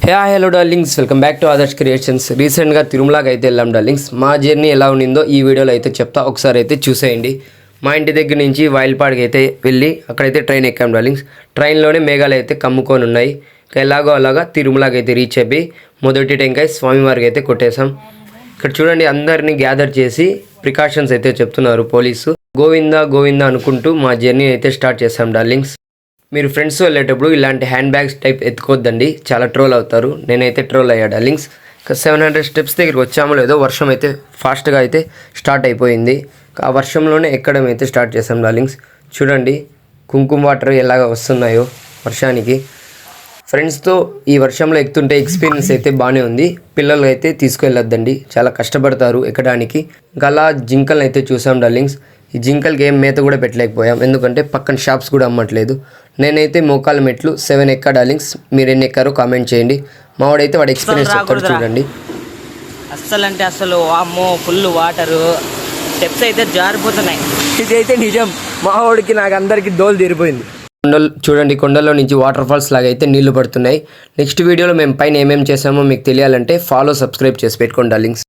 Hello darlings, welcome back to Adarsh creations. రీసెంట్గా తిరుమలకి అయితే వెళ్ళాం డార్లింగ్స్. మా జర్నీ ఎలా ఉండిందో ఈ వీడియోలో అయితే చెప్తా, ఒకసారి అయితే చూసేయండి. మా ఇంటి దగ్గర నుంచి వాయిల్పాడికి అయితే వెళ్ళి అక్కడైతే ట్రైన్ ఎక్కాం డార్లింగ్స్. ట్రైన్లోనే మేఘాలు అయితే కమ్ముకొని ఉన్నాయి. ఎలాగో అలాగా తిరుమలకి అయితే రీచ్ అయిపోయి మొదటి టెంకాయ స్వామివారికి అయితే కొట్టేశాం. ఇక్కడ చూడండి, అందరినీ గ్యాదర్ చేసి ప్రికాషన్స్ అయితే చెప్తున్నారు పోలీసు. గోవిందా గోవిందా అనుకుంటూ మా జర్నీ అయితే స్టార్ట్ చేశాం డార్లింగ్స్. మీరు ఫ్రెండ్స్ వెళ్ళేటప్పుడు ఇలాంటి హ్యాండ్ బ్యాగ్స్ టైప్ ఎత్తుకోవద్దండి, చాలా ట్రోల్ అవుతారు. నేనైతే ట్రోల్ అయ్యా డార్లింగ్స్. 700 స్టెప్స్ దగ్గరికి వచ్చామో లేదో వర్షం అయితే ఫాస్ట్గా అయితే స్టార్ట్ అయిపోయింది. ఆ వర్షంలోనే ఎక్కడం అయితే స్టార్ట్ చేసాం డార్లింగ్స్. చూడండి కుంకుమ వాటర్ ఎలాగ వస్తున్నాయో వర్షానికి. ఫ్రెండ్స్తో ఈ వర్షంలో ఎక్కుతుంటే ఎక్స్పీరియన్స్ అయితే బాగానే ఉంది. పిల్లలు అయితే తీసుకువెళ్ళొద్దండి, చాలా కష్టపడతారు ఎక్కడానికి. ఇంకా అలా జింకల్ని అయితే చూసాం డార్లింగ్స్. ఈ జింకల్కి ఏం మేత కూడా పెట్టలేకపోయాం, ఎందుకంటే పక్కన షాప్స్ కూడా అమ్మట్లేదు. నేనైతే మోకాల మెట్లు 7 ఎక్కా డార్లింగ్స్. మీరు ఎన్ని ఎక్కారో కామెంట్ చేయండి. మావాడైతే వాడు ఎక్స్పీరియన్స్ చెప్తాడు చూడండి. అస్సలు అంటే అసలు అమ్మో ఫుల్ వాటరు, స్టెప్స్ అయితే జారిపోతున్నాయి. ఇదైతే నిజం, మావాడికి నాకు అందరికీ దోలు తీరిపోయింది. చూడండి, కొండల్లో నుంచి వాటర్ ఫాల్స్ లాగా అయితే నీళ్లు పడుతున్నాయి. నెక్స్ట్ వీడియోలో మేము పైన ఏమేమి చేసామో మీకు తెలియాలంటే ఫాలో, సబ్స్క్రైబ్ చేసి పెట్టుకోండి డార్లింగ్స్.